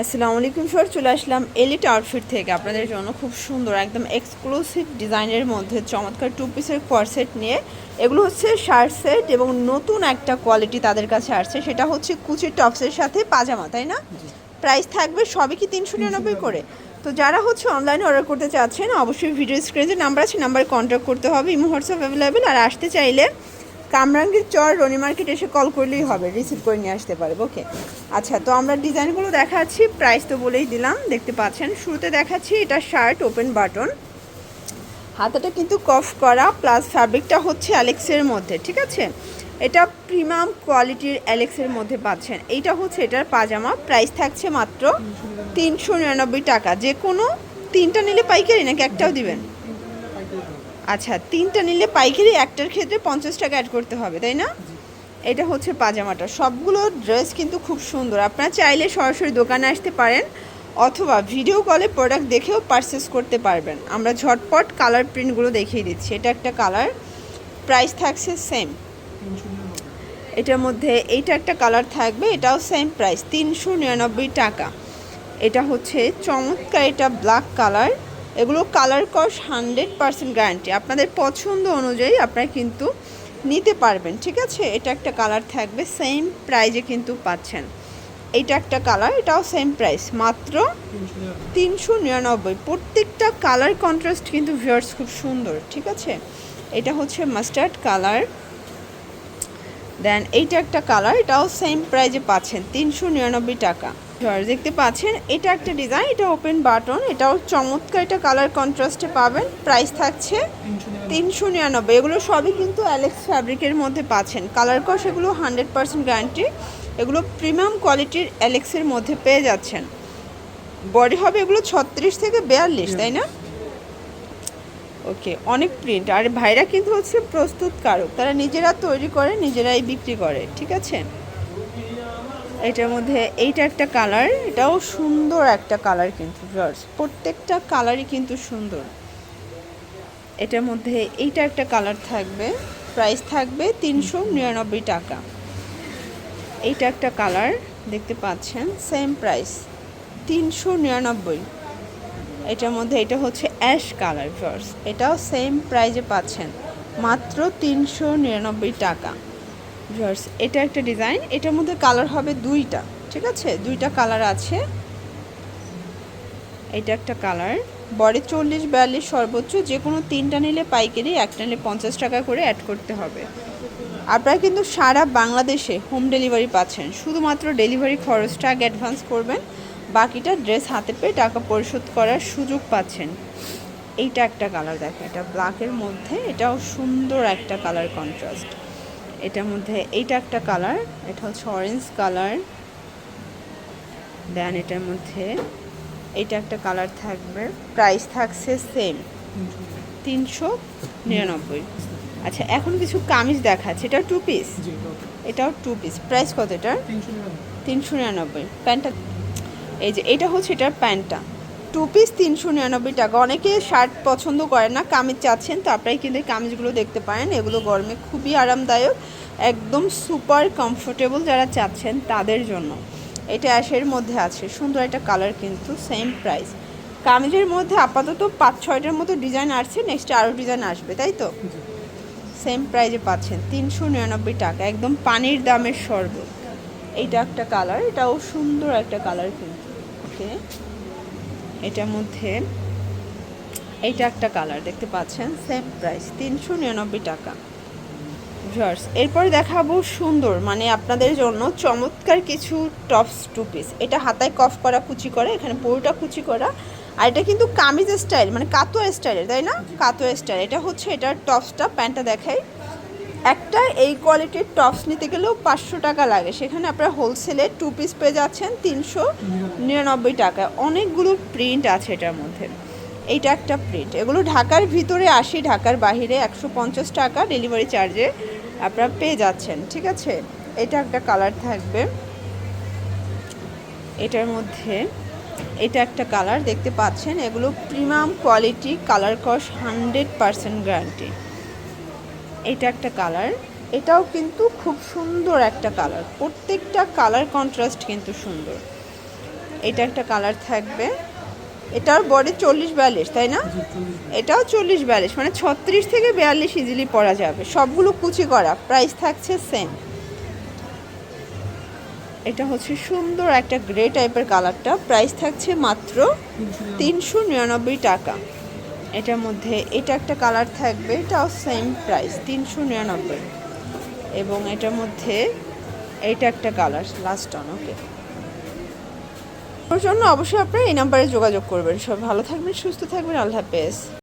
আসসালামু আলাইকুম স্যার, চলে আসলাম এলিট আউটফিট থেকে আপনাদের জন্য খুব সুন্দর একদম এক্সক্লুসিভ ডিজাইনের মধ্যে চমৎকার টু পিসের কোয়ারসেট নিয়ে। এগুলো হচ্ছে শার্ট সেট এবং নতুন একটা কোয়ালিটি তাদের কাছে আসছে, সেটা হচ্ছে কুচির টপসের সাথে পাজামা, তাই না? প্রাইস থাকবে সবই কি 399 করে। তো যারা হচ্ছে অনলাইনে অর্ডার করতে চাচ্ছেন অবশ্যই ভিডিও স্ক্রিনে নাম্বার আছে, নাম্বারে কন্ট্যাক্ট করতে হবে। Imo WhatsApp available. আর আসতে চাইলে কামরাঙ্গীর চর রনি মার্কেট এসে কল করলেই হবে, রিসিভ করে নিয়ে আসতে পারবে। ওকে, আচ্ছা, তো আমরা ডিজাইনগুলো দেখাচ্ছি, প্রাইস তো বলেই দিলাম, দেখতে পাচ্ছেন। শুরুতে দেখাচ্ছি এটা শার্ট ওপেন বাটন, হাতাটা কিন্তু কফ করা, প্লাস ফ্যাব্রিকটা হচ্ছে অ্যালেক্সের মধ্যে, ঠিক আছে? এটা প্রিমিয়াম কোয়ালিটির অ্যালেক্সের মধ্যে পাচ্ছেন। এইটা হচ্ছে এটার পাজামা, প্রাইস থাকছে মাত্র 399 টাকা। যে কোনো তিনটা নিলে পাইকারি নাকি একটাও দিবেন? আচ্ছা, তিনটা নিলে পাইকারি, একটার ক্ষেত্রে 50 টাকা অ্যাড করতে হবে, তাই না? এটা হচ্ছে পাজামাটা। সবগুলো ড্রেস কিন্তু খুব সুন্দর, আপনারা চাইলে সরাসরি দোকানে আসতে পারেন অথবা ভিডিও কলে প্রোডাক্ট দেখেও পারচেস করতে পারবেন। আমরা ঝটপট কালার প্রিন্টগুলো দেখিয়ে দিচ্ছি। এটা একটা কালার, প্রাইস থাকছে সেম। এটার মধ্যে এইটা একটা কালার থাকবে, এটাও সেম প্রাইস 399 টাকা। এটা হচ্ছে চমৎকার, এটা ব্ল্যাক কালার। এগুলো কালার কস 100% গ্যারান্টি, আপনাদের পছন্দ অনুযায়ী আপনারা কিন্তু নিতে পারবেন, ঠিক আছে? এটা একটা কালার থাকবে, সেম প্রাইজে কিন্তু পাচ্ছেন। এইটা একটা কালার, এটাও সেম প্রাইস, মাত্র 399। প্রত্যেকটা কালার কন্ট্রাস্ট কিন্তু ভিউয়ার্স খুব সুন্দর, ঠিক আছে? এটা হচ্ছে মাস্টার্ড কালার। দেন এইটা একটা কালার, এটাও সেম প্রাইজে পাচ্ছেন 399 টাকা। দেখতে পাচ্ছেন এটা একটা ডিজাইন, এটা ওপেন বাটন, এটাও চমৎকার, এটা কালার কন্ট্রাস্টে পাবেন, প্রাইস থাকছে 399। এগুলো সবই কিন্তু অ্যালেক্স ফ্যাব্রিকের মধ্যে পাচ্ছেন। কালার কস এগুলো 100% গ্যারান্টি, এগুলো প্রিমিয়াম কোয়ালিটির অ্যালেক্সের মধ্যে পেয়ে যাচ্ছেন। বডি হবে এগুলো 36 থেকে 42, তাই না? ওকে, অনেক প্রিন্ট। আর ভাইরা কিন্তু হচ্ছে প্রস্তুতকারক, তারা নিজেরা তৈরি করে নিজেরাই বিক্রি করে, ঠিক আছে? এটার মধ্যে এইটা একটা কালার, এটাও সুন্দর একটা কালার কিন্তু ভিউয়ার্স, প্রত্যেকটা কালারই কিন্তু সুন্দর। এটার মধ্যে এইটা একটা কালার থাকবে, প্রাইস থাকবে 399 টাকা। এইটা একটা কালার দেখতে পাচ্ছেন, সেম প্রাইস 399। এটার মধ্যে এটা হচ্ছে অ্যাশ কালার ভিউয়ার্স, এটাও সেম প্রাইজে পাচ্ছেন, মাত্র 399 টাকা। ভিউয়ার্স এটা একটা ডিজাইন, এটার মধ্যে কালার হবে দুইটা, ঠিক আছে? দুইটা কালার আছে। এটা একটা কালার, বডি 40-42 সর্বোচ্চ, যে কোনো তিনটা নিলে পাইকারি, একটা নিলে 50 টাকা করে অ্যাড করতে হবে। আপনারা কিন্তু সারা বাংলাদেশে হোম ডেলিভারি পাচ্ছেন, শুধুমাত্র ডেলিভারি খরচটা আগে অ্যাডভান্স করবেন, বাকিটা ড্রেস হাতে পেয়ে টাকা পরিশোধ করার সুযোগ পাচ্ছেন। এইটা একটা কালার দেখেন, এটা ব্ল্যাকের মধ্যে, এটাও সুন্দর একটা কালার কন্ট্রাস্ট। এটার মধ্যে এইটা একটা কালার, এটা হচ্ছে অরেঞ্জ কালার। দেন এটার মধ্যে এইটা একটা কালার থাকবে, প্রাইস থাকছে সেম 399। আচ্ছা, এখন কিছু কামিজ দেখাচ্ছে, এটা টু পিস, এটাও টু পিস, প্রাইস কত এটার? 399। প্যান্টটা এই যে এটা হচ্ছে এটার প্যান্টটা, টু পিস 399 টাকা। অনেকে শার্ট পছন্দ করে না, কামিজ চাচ্ছেন, তো আপনারা কিন্তু এই কামিজগুলো দেখতে পারেন, এগুলো গরমে খুবই আরামদায়ক, একদম সুপার কমফোর্টেবল যারা চাচ্ছেন তাদের জন্য। এটা অ্যাশের মধ্যে আছে, সুন্দর একটা কালার কিন্তু, সেম প্রাইস। কামিজের মধ্যে আপাতত 5-6টার মতো ডিজাইন আসছে, নেক্সট আরও ডিজাইন আসবে, তাই তো? সেম প্রাইজে পাচ্ছেন 399 টাকা, একদম পানির দামের শরবত। এইটা একটা কালার, এটাও সুন্দর একটা কালার কিন্তু। ওকে, এটার মধ্যে এইটা একটা কালার দেখতে পাচ্ছেন, সেম প্রাইস 399 টাকা। ভিউয়ার্স এরপর দেখাবো সুন্দর, মানে আপনাদের জন্য চমৎকার কিছু টপস টু পিস। এটা হাতায় কফ করা, কুচি করা, এখানে পুরোটা কুচি করা। আর এটা কিন্তু কামিজ স্টাইল, মানে কাতোয়া স্টাইলের, তাই না? কাতোয়া স্টাইল। এটা হচ্ছে এটার টপসটা, প্যান্টটা দেখাই। একটা এই কোয়ালিটির টপস নিতে গেলেও 500 টাকা লাগে, সেখানে আপনারা হোলসেলে টু পিস পেয়ে যাচ্ছেন 399 টাকা। অনেকগুলো প্রিন্ট আছে এটার মধ্যে। এইটা একটা প্রিন্ট, এগুলো ঢাকার ভিতরে 80, ঢাকার বাহিরে 150 টাকা ডেলিভারি চার্জে আপনারা পেয়ে যাচ্ছেন, ঠিক আছে? এটা একটা কালার থাকবে, এটার মধ্যে এটা একটা কালার দেখতে পাচ্ছেন, এগুলো প্রিমিয়াম কোয়ালিটি, কালার কস 100% গ্যারান্টি। এটা একটা কালার, এটাও কিন্তু খুব সুন্দর একটা কালার, প্রত্যেকটা কালার কন্ট্রাস্ট কিন্তু সুন্দর। এটা একটা কালার থাকবে, এটার বডি 40-42 তাই না? এটাও 40-42, মানে 36 থেকে 42 ইজিলি পরা যাবে। সবগুলো কুচি করা, প্রাইস থাকছে সেম। এটা হচ্ছে সুন্দর একটা গ্রে টাইপের কালারটা, প্রাইস থাকছে মাত্র 399 টাকা। এটার মধ্যে এটা একটা কালার থাকবে, এটাও সেম প্রাইস 399। এবং এটার মধ্যে এইটা একটা কালার লাস্ট অন। ওকে, ওর জন্য অবশ্যই আপনারা এই নাম্বারে যোগাযোগ করবেন। সব ভালো থাকবেন, সুস্থ থাকবেন, আল্লাহ হাফেজ।